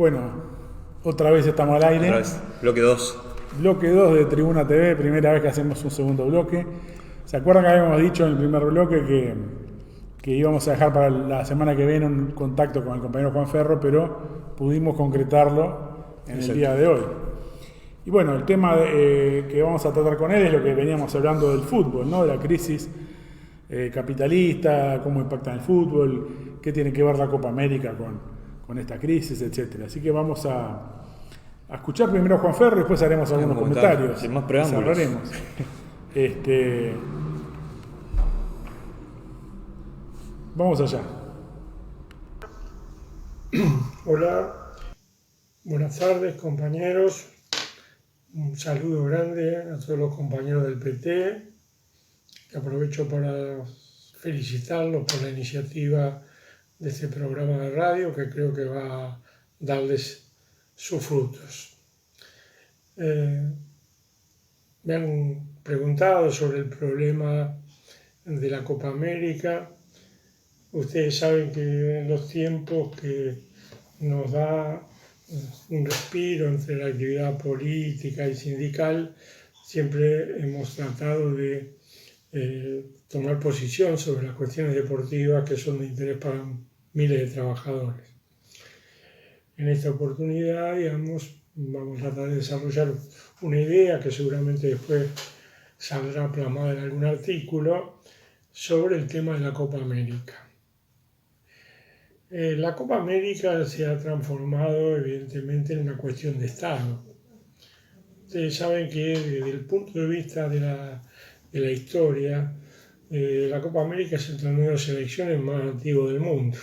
Bueno, otra vez estamos al aire. Otra vez, bloque 2. Bloque 2 de Tribuna TV, primera vez que hacemos un segundo bloque. ¿Se acuerdan que habíamos dicho en el primer bloque que íbamos a dejar para la semana que viene un contacto con el compañero Juan Ferro, pero pudimos concretarlo en el día de hoy? Y bueno, el tema que vamos a tratar con él es lo que veníamos hablando del fútbol, ¿no? De la crisis capitalista, cómo impacta en el fútbol, qué tiene que ver la Copa América con esta crisis, etc. Así que vamos a escuchar primero a Juan Ferro y después haremos algunos comentarios. Sin más preámbulos. Cerraremos. Vamos allá. Hola, buenas tardes compañeros, un saludo grande a todos los compañeros del PT, que aprovecho para felicitarlos por la iniciativa de este programa de radio que creo que va a darles sus frutos. Me han preguntado sobre el problema de la Copa América. Ustedes saben que en los tiempos que nos da un respiro entre la actividad política y sindical, siempre hemos tratado de tomar posición sobre las cuestiones deportivas que son de interés para miles de trabajadores. En esta oportunidad, vamos a tratar de desarrollar una idea que seguramente después saldrá plasmada en algún artículo sobre el tema de la Copa América. La Copa América se ha transformado evidentemente en una cuestión de Estado. Ustedes saben que desde el punto de vista de la historia, la Copa América es el torneo de selecciones más antiguo del mundo.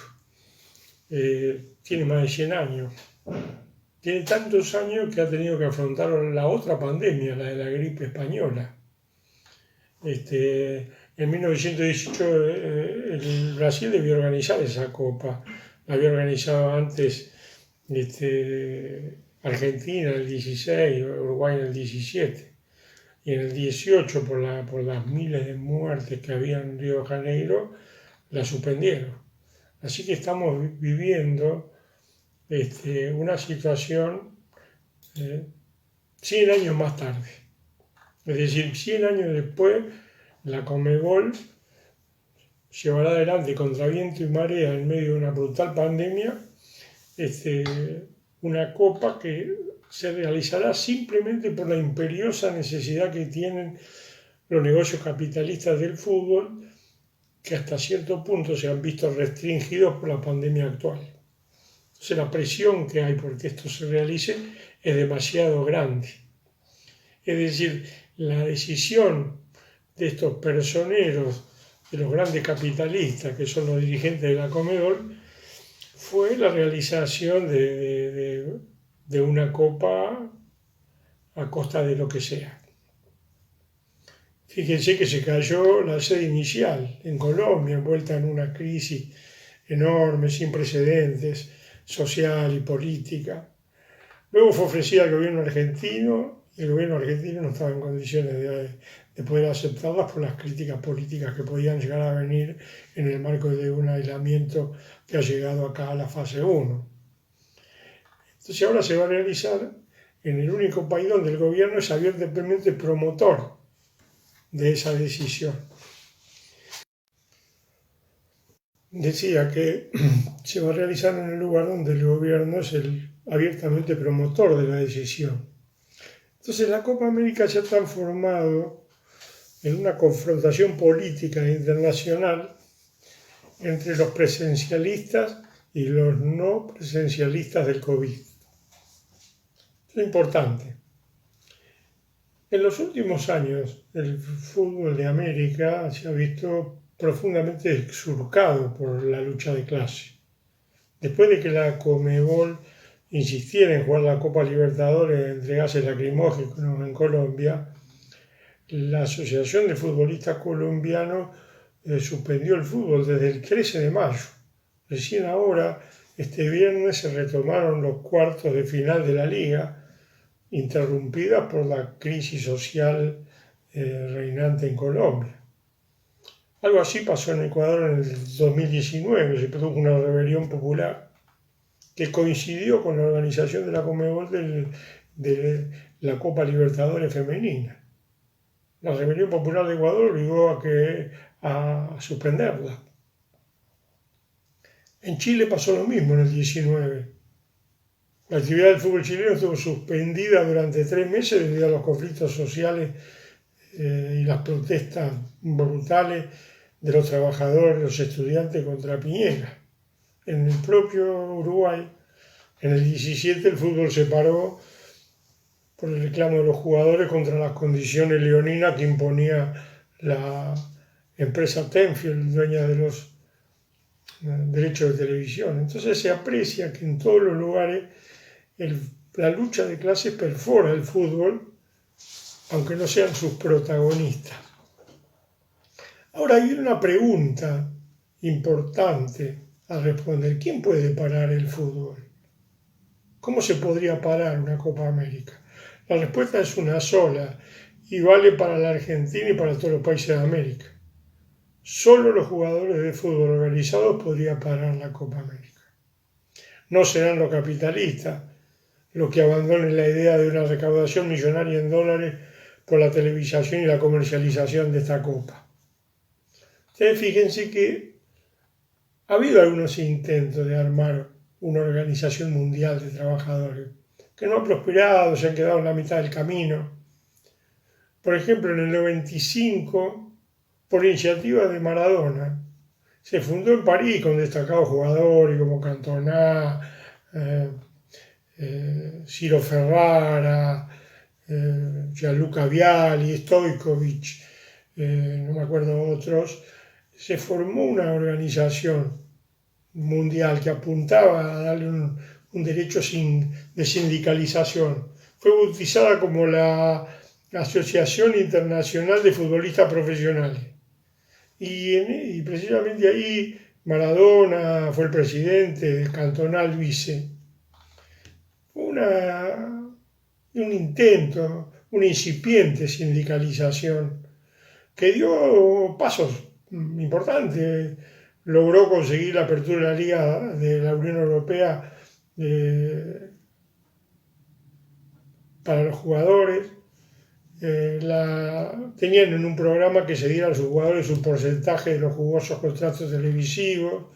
Tiene más de 100 años. Tiene tantos años que ha tenido que afrontar la otra pandemia, la de la gripe española. En 1918 el Brasil debió organizar esa copa. La había organizado antes Argentina en el 16, Uruguay en el 17. Y en el 18, por las miles de muertes que había en Río de Janeiro, la suspendieron. Así que estamos viviendo una situación 100 años más tarde. Es decir, 100 años después, la Conmebol llevará adelante contra viento y marea en medio de una brutal pandemia una copa que se realizará simplemente por la imperiosa necesidad que tienen los negocios capitalistas del fútbol, que hasta cierto punto se han visto restringidos por la pandemia actual. Entonces la presión que hay porque esto se realice es demasiado grande. Es decir, la decisión de estos personeros, de los grandes capitalistas, que son los dirigentes de la Conmebol, fue la realización de una copa a costa de lo que sea. Fíjense que se cayó la sede inicial en Colombia, envuelta en una crisis enorme, sin precedentes, social y política. Luego fue ofrecida al gobierno argentino y el gobierno argentino no estaba en condiciones de poder aceptarlas por las críticas políticas que podían llegar a venir en el marco de un aislamiento que ha llegado acá a la fase 1. Entonces ahora se va a realizar en el único país donde el gobierno es abiertamente promotor de esa decisión. Decía que se va a realizar en el lugar donde el gobierno es el abiertamente promotor de la decisión. Entonces la Copa América se ha transformado en una confrontación política internacional entre los presencialistas y los no presencialistas del COVID. Esto es importante. En los últimos años, el fútbol de América se ha visto profundamente exurcado por la lucha de clase. Después de que la Conmebol insistiera en jugar la Copa Libertadores entre gases lacrimógenos en Colombia, la Asociación de Futbolistas Colombianos suspendió el fútbol desde el 13 de mayo. Recién ahora, este viernes, se retomaron los cuartos de final de la liga, interrumpidas por la crisis social reinante en Colombia. Algo así pasó en Ecuador en el 2019, se produjo una rebelión popular que coincidió con la organización de la Conmebol de la Copa Libertadores Femenina. La rebelión popular de Ecuador obligó a suspenderla. En Chile pasó lo mismo en el 19. La actividad del fútbol chileno estuvo suspendida durante 3 meses debido a los conflictos sociales y las protestas brutales de los trabajadores, los estudiantes contra Piñera. En el propio Uruguay, en el 17, el fútbol se paró por el reclamo de los jugadores contra las condiciones leoninas que imponía la empresa Tenfield, dueña de los derechos de televisión. Entonces se aprecia que en todos los lugares la lucha de clases perfora el fútbol, aunque no sean sus protagonistas. Ahora hay una pregunta importante a responder. ¿Quién puede parar el fútbol? ¿Cómo se podría parar una Copa América? La respuesta es una sola y vale para la Argentina y para todos los países de América. Solo los jugadores de fútbol organizados podrían parar la Copa América. No serán los capitalistas los que abandonen la idea de una recaudación millonaria en dólares por la televisación y la comercialización de esta Copa. Ustedes fíjense que ha habido algunos intentos de armar una organización mundial de trabajadores que no ha prosperado, se han quedado en la mitad del camino. Por ejemplo, en el 95, por iniciativa de Maradona, se fundó en París con destacados jugadores como Cantona, Ciro Ferrara, Gianluca Vialli, Stojkovic, no me acuerdo otros. Se formó una organización mundial que apuntaba a darle un derecho de sindicalización. Fue bautizada como la Asociación Internacional de Futbolistas Profesionales. Y precisamente ahí Maradona fue el presidente, Cantona el vice. Un intento, una incipiente sindicalización que dio pasos importantes. Logró conseguir la apertura de la Liga de la Unión Europea para los jugadores. Tenían en un programa que se diera a sus jugadores un porcentaje de los jugosos contratos televisivos,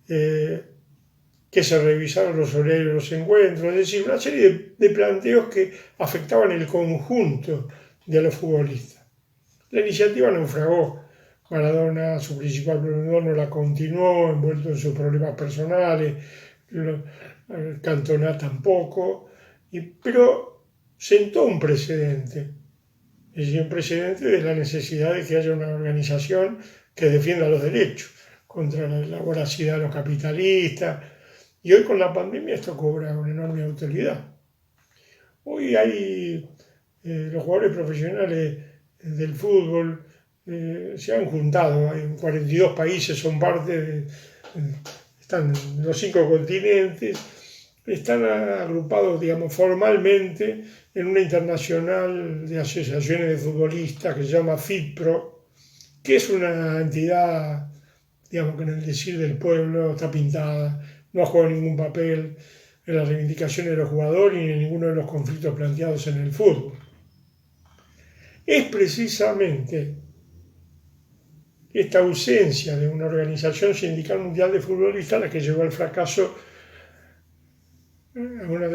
que se revisaron los horarios de los encuentros, es decir, una serie de planteos que afectaban el conjunto de los futbolistas. La iniciativa naufragó. Maradona, su principal promotor, no la continuó, envuelto en sus problemas personales, Cantona tampoco, pero sentó un precedente. Es decir, un precedente de la necesidad de que haya una organización que defienda los derechos contra la voracidad de los capitalistas. Y hoy con la pandemia esto cobra una enorme autoridad. Hoy hay los jugadores profesionales del fútbol se han juntado en 42 países, son parte están en los 5 continentes, están agrupados, digamos, formalmente en una internacional de asociaciones de futbolistas que se llama FITPRO, que es una entidad, digamos, que en el decir del pueblo está pintada, no ha jugado ningún papel en las reivindicaciones de los jugadores ni en ninguno de los conflictos planteados en el fútbol. Es precisamente esta ausencia de una organización sindical mundial de futbolistas la que llevó al fracaso, y a una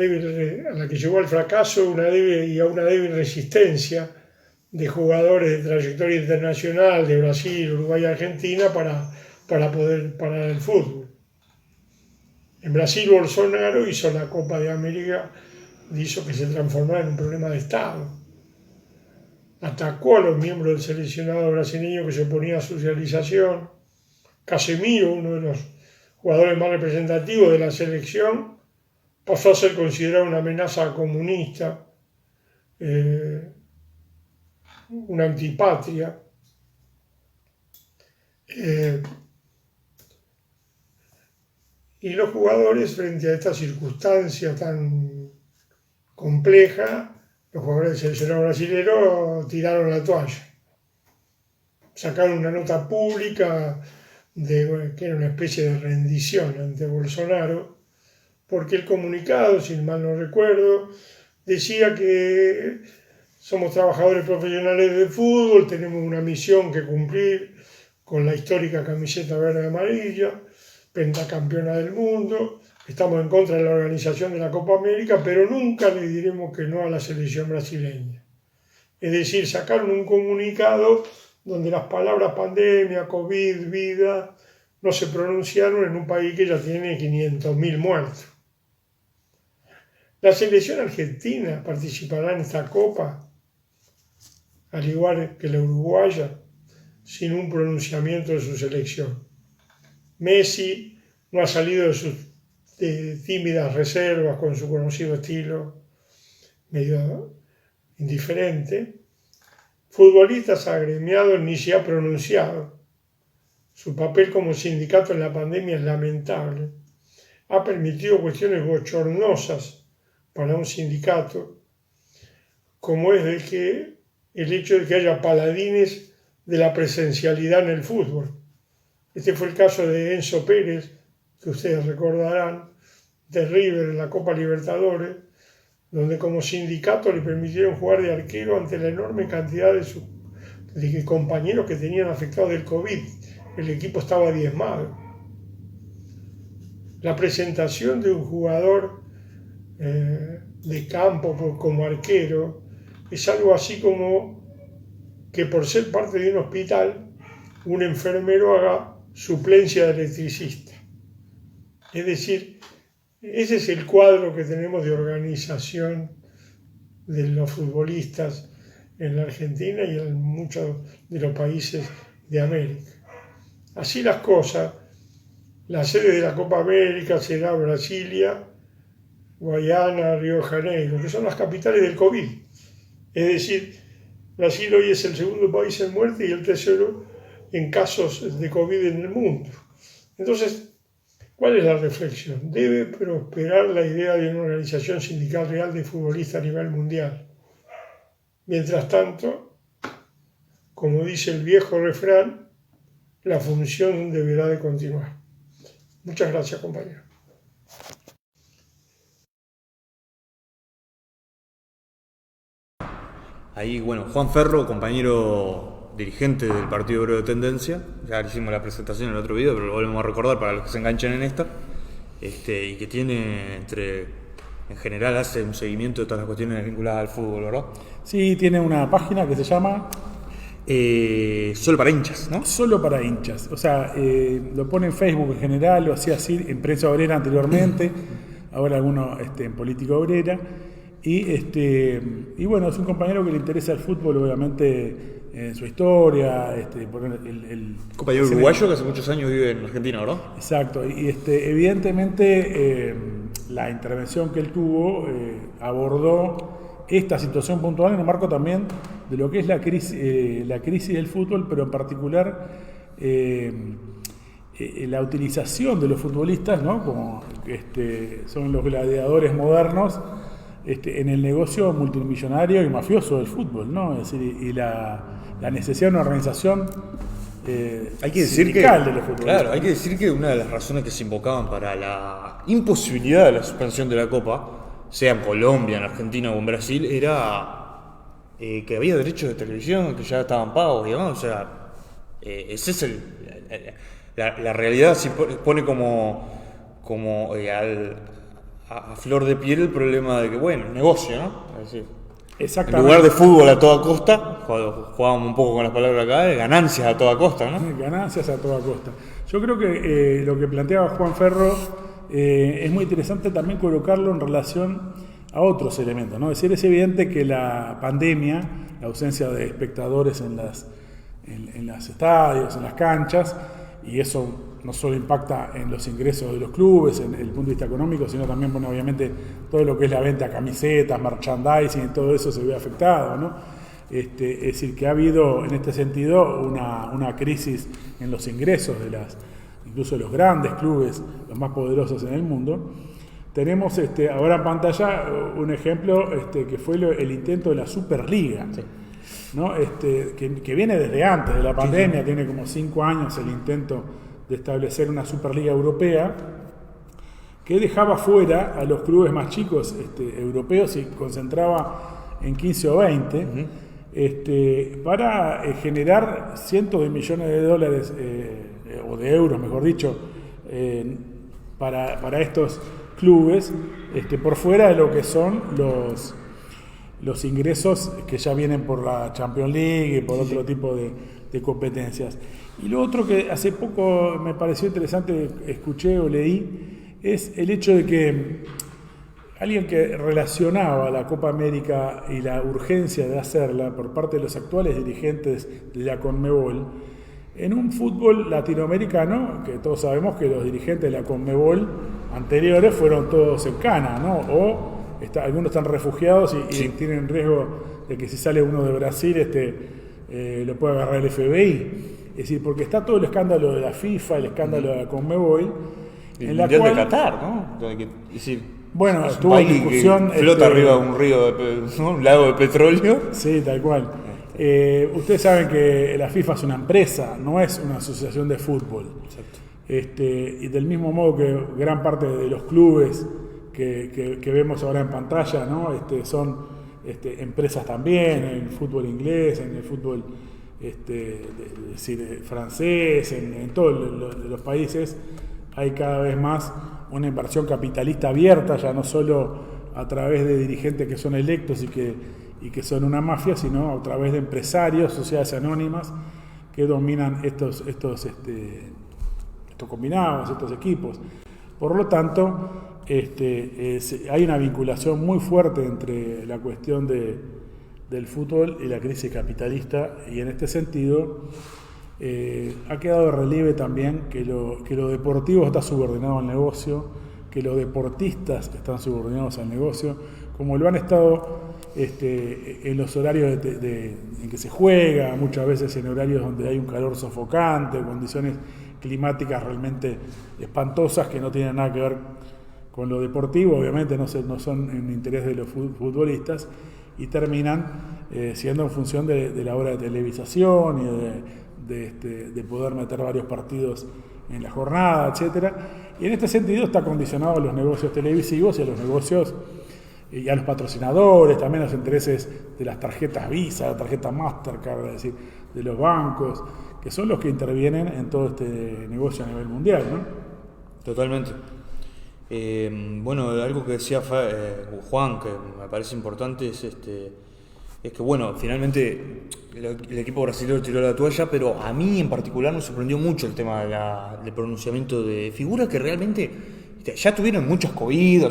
débil resistencia de jugadores de trayectoria internacional de Brasil, Uruguay y Argentina para poder parar el fútbol. En Brasil, Bolsonaro hizo la Copa de América, hizo que se transformara en un problema de Estado. Atacó a los miembros del seleccionado brasileño que se oponía a su socialización. Casemiro, uno de los jugadores más representativos de la selección, pasó a ser considerado una amenaza comunista, una antipatria. Y los jugadores, frente a esta circunstancia tan compleja, los jugadores del seleccionado brasileño tiraron la toalla. Sacaron una nota pública que era una especie de rendición ante Bolsonaro, porque el comunicado, si mal no recuerdo, decía que somos trabajadores profesionales de fútbol, tenemos una misión que cumplir con la histórica camiseta verde y amarilla, pentacampeona del mundo, estamos en contra de la organización de la Copa América, pero nunca le diremos que no a la selección brasileña. Es decir, sacaron un comunicado donde las palabras pandemia, COVID, vida, no se pronunciaron en un país que ya tiene 500.000 muertos. La selección argentina participará en esta Copa, al igual que la uruguaya, sin un pronunciamiento de su selección. Messi no ha salido de sus tímidas reservas con su conocido estilo medio indiferente. Futbolistas agremiados ni se ha pronunciado. Su papel como sindicato en la pandemia es lamentable. Ha permitido cuestiones bochornosas para un sindicato, como es el hecho de que haya paladines de la presencialidad en el fútbol. Este fue el caso de Enzo Pérez, que ustedes recordarán, de River en la Copa Libertadores, donde como sindicato le permitieron jugar de arquero ante la enorme cantidad de compañeros que tenían afectados del COVID. El equipo estaba diezmado. La presentación de un jugador de campo como arquero es algo así como que por ser parte de un hospital un enfermero haga suplencia de electricista. Es decir, ese es el cuadro que tenemos de organización de los futbolistas en la Argentina y en muchos de los países de América. Así las cosas, la sede de la Copa América será Brasilia, Guayana, Río de Janeiro, que son las capitales del COVID. Es decir, Brasil hoy es el segundo país en muerte y el tercero en casos de COVID en el mundo. Entonces, ¿cuál es la reflexión? Debe prosperar la idea de una organización sindical real de futbolistas a nivel mundial. Mientras tanto, como dice el viejo refrán, la función deberá de continuar. Muchas gracias, compañero. Ahí, bueno, Juan Ferro, compañero dirigente del Partido Obrero de Tendencia, ya le hicimos la presentación en el otro video, pero lo volvemos a recordar para los que se enganchen en esta, y que tiene, en general hace un seguimiento de todas las cuestiones vinculadas al fútbol, ¿verdad? Sí, tiene una página que se llama Solo para hinchas, ¿no? Solo para hinchas. O sea, lo pone en Facebook en general, lo hacía así en Prensa Obrera anteriormente, ahora alguno en Política Obrera. Y bueno, es un compañero que le interesa el fútbol, obviamente, en su historia. Compañero uruguayo que hace muchos años vive en Argentina, ¿verdad? Exacto. Y evidentemente la intervención que él tuvo abordó esta situación puntual en el marco también de lo que es la crisis del fútbol, pero en particular la utilización de los futbolistas, ¿no? Como son los gladiadores modernos, en el negocio multimillonario y mafioso del fútbol, ¿no? Es decir, y la necesidad de una organización hay que decir sindical de los futbolistas. Claro, hay que decir que una de las razones que se invocaban para la imposibilidad de la suspensión de la Copa, sea en Colombia, en Argentina o en Brasil, era que había derechos de televisión que ya estaban pagos, digamos. O sea, ese es la realidad. Se pone como a flor de piel el problema de que, bueno, negocio, ¿no? Es decir, exactamente. En lugar de fútbol a toda costa, jugábamos un poco con las palabras acá, ganancias a toda costa, ¿no? Ganancias a toda costa. Yo creo que lo que planteaba Juan Ferro es muy interesante también colocarlo en relación a otros elementos, ¿no? Es decir, es evidente que la pandemia, la ausencia de espectadores en los estadios, en las canchas, y eso no solo impacta en los ingresos de los clubes, en el punto de vista económico, sino también, bueno, obviamente todo lo que es la venta de camisetas, merchandising, todo eso se ve afectado, ¿no? Es decir, que ha habido en este sentido una crisis en los ingresos incluso de los grandes clubes, los más poderosos en el mundo. Tenemos ahora en pantalla un ejemplo que fue el intento de la Superliga, sí, ¿no? Que viene desde antes de la pandemia, sí. Tiene como 5 años el intento de establecer una Superliga Europea, que dejaba fuera a los clubes más chicos europeos y concentraba en 15 o 20, para generar cientos de millones de dólares, o de euros, mejor dicho, para estos clubes, por fuera de lo que son los ingresos que ya vienen por la Champions League y por otro tipo de competencias. Y lo otro que hace poco me pareció interesante, escuché o leí, es el hecho de que alguien que relacionaba la Copa América y la urgencia de hacerla por parte de los actuales dirigentes de la Conmebol, en un fútbol latinoamericano, que todos sabemos que los dirigentes de la Conmebol anteriores fueron todos en cana, ¿no? O algunos están refugiados y tienen riesgo de que si sale uno de Brasil lo pueda agarrar el FBI. Es decir, porque está todo el escándalo de la FIFA, el escándalo de la Conmebol, en la cual, de Qatar, ¿no? Es decir, bueno, estuvo en discusión. Flota arriba de un río, ¿no? Un lago de petróleo. Sí, tal cual. Ustedes saben que la FIFA es una empresa, no es una asociación de fútbol. Exacto. Y del mismo modo que gran parte de los clubes que vemos ahora en pantalla, ¿no? Son empresas también, en el fútbol inglés, en el fútbol francés, en todos los países hay cada vez más una inversión capitalista abierta, ya no solo a través de dirigentes que son electos y que son una mafia, sino a través de empresarios, sociedades anónimas que dominan estos combinados, estos equipos. Por lo tanto, hay una vinculación muy fuerte entre la cuestión del fútbol y la crisis capitalista, y en este sentido ha quedado de relieve también que lo deportivo está subordinado al negocio, que los deportistas están subordinados al negocio, como lo han estado en los horarios en que se juega, muchas veces en horarios donde hay un calor sofocante, condiciones climáticas realmente espantosas que no tienen nada que ver con lo deportivo, obviamente no son en interés de los futbolistas, y terminan siendo en función de la hora de televisación y de poder meter varios partidos en la jornada, etcétera. Y en este sentido está condicionado a los negocios televisivos y a los negocios y a los patrocinadores, también a los intereses de las tarjetas Visa, la tarjeta Mastercard, es decir, de los bancos, que son los que intervienen en todo este negocio a nivel mundial, ¿no? Totalmente. Bueno, algo que decía Juan, que me parece importante, es que bueno, finalmente el equipo brasileño tiró la toalla, pero a mí en particular me sorprendió mucho el tema del pronunciamiento de figuras que realmente ya tuvieron muchas COVID,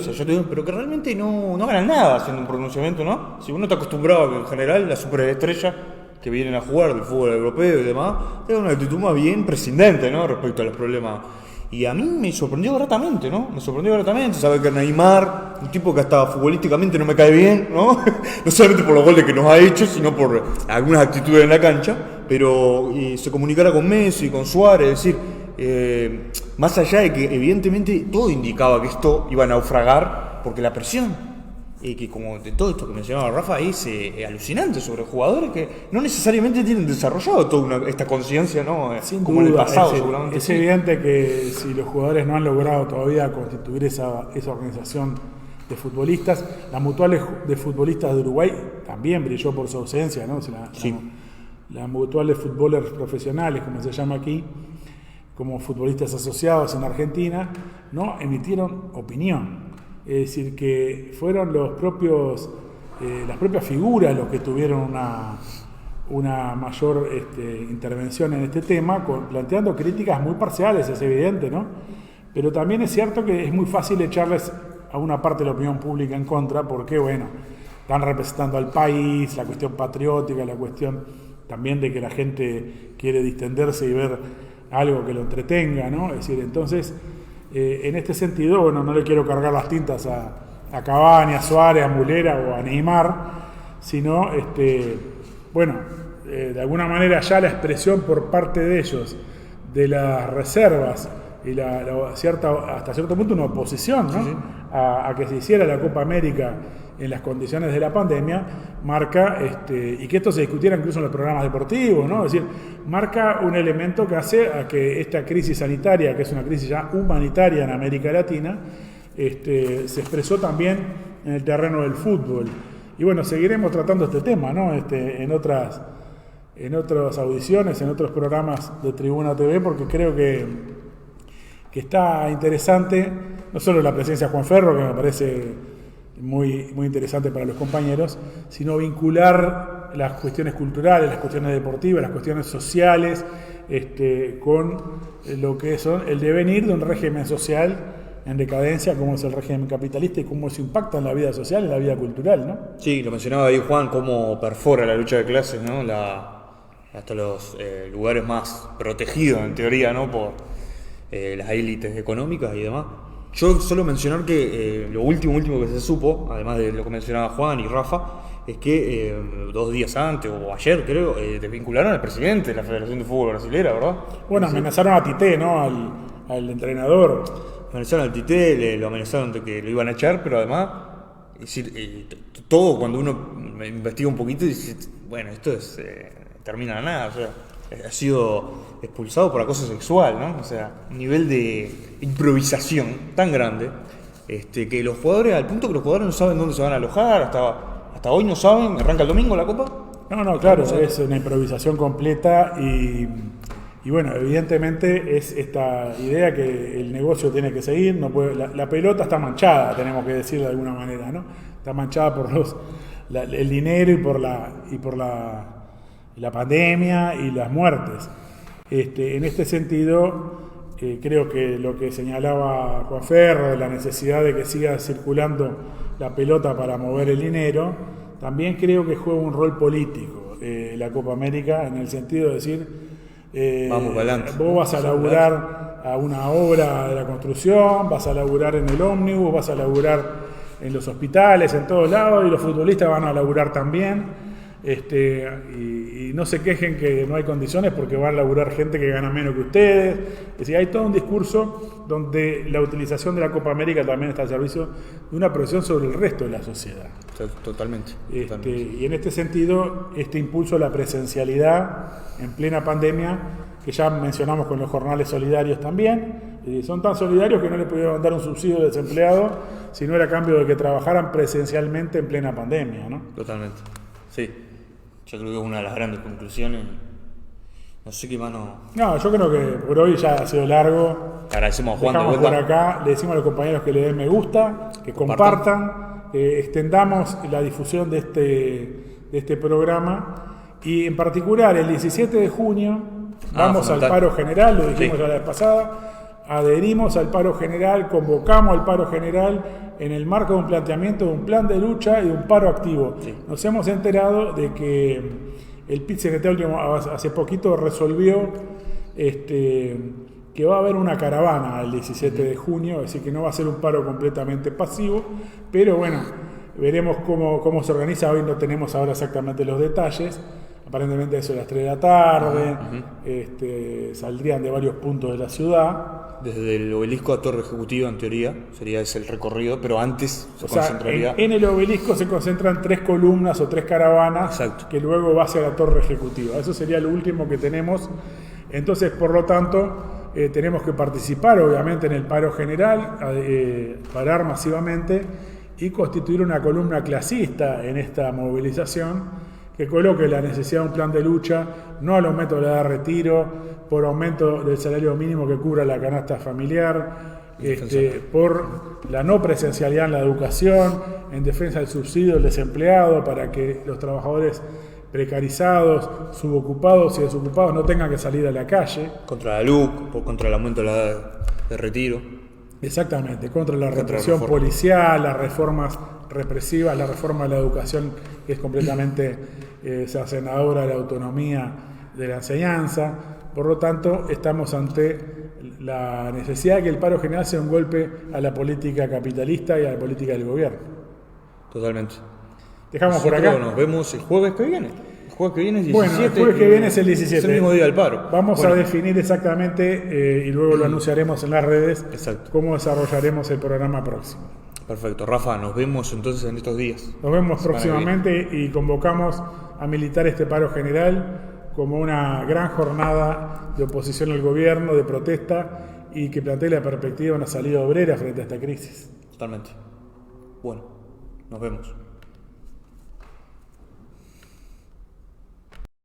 pero que realmente no ganan nada haciendo un pronunciamiento, ¿no? Si uno está acostumbrado a que en general las superestrellas que vienen a jugar del fútbol europeo y demás tengan una actitud más bien prescindente, ¿no? Respecto a los problemas. Y a mí me sorprendió gratamente, ¿no? Saber que Neymar, un tipo que hasta futbolísticamente no me cae bien, ¿no? No solamente por los goles que nos ha hecho, sino por algunas actitudes en la cancha, pero se comunicara con Messi, con Suárez, es decir, más allá de que evidentemente todo indicaba que esto iba a naufragar, porque la presión, que como de todo esto que mencionaba Rafa, es alucinante sobre jugadores que no necesariamente tienen desarrollado toda esta conciencia, ¿no? Sin como duda, en el pasado, seguramente. Es evidente que si los jugadores no han logrado todavía constituir esa organización de futbolistas, la Mutual de Futbolistas de Uruguay también brilló por su ausencia, ¿no? La Mutual de Futboleros Profesionales, como se llama aquí, como futbolistas asociados en Argentina, no emitieron opinión. Es decir, que fueron las propias figuras los que tuvieron una mayor intervención en este tema, planteando críticas muy parciales, es evidente, ¿no? Pero también es cierto que es muy fácil echarles a una parte de la opinión pública en contra, porque, bueno, están representando al país, la cuestión patriótica, la cuestión también de que la gente quiere distenderse y ver algo que lo entretenga, ¿no? Es decir, entonces, en este sentido, bueno, no le quiero cargar las tintas a Cavani, a Suárez, a Mulera o a Neymar, sino, de alguna manera ya la expresión por parte de ellos de las reservas y hasta cierto punto una oposición, ¿no? Sí. A que se hiciera la Copa América en las condiciones de la pandemia, marca, y que esto se discutiera incluso en los programas deportivos, ¿no? Es decir, marca un elemento que hace a que esta crisis sanitaria, que es una crisis ya humanitaria en América Latina, se expresó también en el terreno del fútbol. Y bueno, seguiremos tratando este tema, ¿no? En otras audiciones, en otros programas de Tribuna TV, porque creo que está interesante, no solo la presencia de Juan Ferro, que me parece muy, muy interesante para los compañeros, sino vincular las cuestiones culturales, las cuestiones deportivas, las cuestiones sociales, con lo que son el devenir de un régimen social en decadencia, como es el régimen capitalista y cómo eso impacta en la vida social, en la vida cultural, ¿no? Sí, lo mencionaba ahí Juan, cómo perfora la lucha de clases, ¿no? Hasta los lugares más protegidos, en teoría, ¿no? Por las élites económicas y demás. Yo solo mencionar que lo último que se supo, además de lo que mencionaba Juan y Rafa, es que 2 días antes, o ayer creo, desvincularon al presidente de la Federación de Fútbol Brasilera, ¿verdad? Bueno, amenazaron a Tite, ¿no? Al entrenador. Amenazaron al Tite, lo amenazaron de que lo iban a echar, pero además, es decir, todo cuando uno investiga un poquito dice, bueno, esto termina en nada, o sea, ha sido expulsado por acoso sexual, ¿no? O sea, un nivel de improvisación tan grande, que los jugadores, al punto que los jugadores no saben dónde se van a alojar, hasta hoy no saben, arranca el domingo la Copa. No, claro, es una improvisación completa y bueno, evidentemente es esta idea que el negocio tiene que seguir, no puede, la pelota está manchada, tenemos que decir de alguna manera, ¿no? Está manchada por el dinero y por la pandemia y las muertes. En este sentido, creo que lo que señalaba Juan Ferro, de la necesidad de que siga circulando la pelota para mover el dinero, también creo que juega un rol político la Copa América, en el sentido de decir, vamos adelante. Vos vas a laburar a una obra de la construcción, vas a laburar en el ómnibus, vas a laburar en los hospitales, en todos lados, y los futbolistas van a laburar también. Y no se quejen que no hay condiciones porque van a laburar gente que gana menos que ustedes. Es decir, hay todo un discurso donde la utilización de la Copa América también está al servicio de una presión sobre el resto de la sociedad. Totalmente. Y en este sentido, este impulso a la presencialidad en plena pandemia, que ya mencionamos con los jornales solidarios también, son tan solidarios que no le pudieron dar un subsidio de desempleado si no era a cambio de que trabajaran presencialmente en plena pandemia, ¿no? Totalmente. Sí. Yo creo que es una de las grandes conclusiones. No sé qué más No, yo creo que por hoy ya ha sido largo. Agradecemos a Juan de vuelta. vuelta. Por acá, le decimos a los compañeros que le den me gusta, que compartan, extendamos la difusión de este programa. Y en particular, el 17 de junio vamos al paro general, lo dijimos ya la vez pasada. Adherimos al paro general, convocamos al paro general en el marco de un planteamiento de un plan de lucha y de un paro activo. Sí. Nos hemos enterado de que el PIT-CNT hace poquito resolvió que va a haber una caravana el 17 de junio, es decir, que no va a ser un paro completamente pasivo, pero bueno, veremos cómo se organiza. Hoy no tenemos ahora exactamente los detalles. Aparentemente eso a las 3 de la tarde, saldrían de varios puntos de la ciudad. Desde el obelisco a Torre Ejecutiva, en teoría, sería ese el recorrido, pero antes se concentraría... En el obelisco se concentran 3 columnas o 3 caravanas. Exacto. Que luego va hacia la Torre Ejecutiva. Eso sería lo último que tenemos. Entonces, por lo tanto, tenemos que participar, obviamente, en el paro general, parar masivamente y constituir una columna clasista en esta movilización, que coloque la necesidad de un plan de lucha, no al aumento de la edad de retiro, por aumento del salario mínimo que cubra la canasta familiar, por la no presencialidad en la educación, en defensa del subsidio del desempleado, para que los trabajadores precarizados, subocupados y desocupados no tengan que salir a la calle. Contra la LUC, contra el aumento de la edad de retiro. Exactamente, contra la represión policial, las reformas represivas, la reforma de la educación que es completamente cercenadora de la autonomía de la enseñanza. Por lo tanto, estamos ante la necesidad de que el paro general sea un golpe a la política capitalista y a la política del gobierno. Totalmente. Dejamos por acá. Nos vemos el jueves que viene. El jueves que viene es 17. Bueno, el jueves que viene es el 17. Es el mismo día del paro. Vamos a definir exactamente, y luego lo anunciaremos en las redes, cómo desarrollaremos el programa próximo. Perfecto. Rafa, nos vemos entonces en estos días. Nos vemos próximamente y convocamos a militar este paro general como una gran jornada de oposición al gobierno, de protesta y que plantee la perspectiva de una salida obrera frente a esta crisis. Totalmente. Bueno, nos vemos.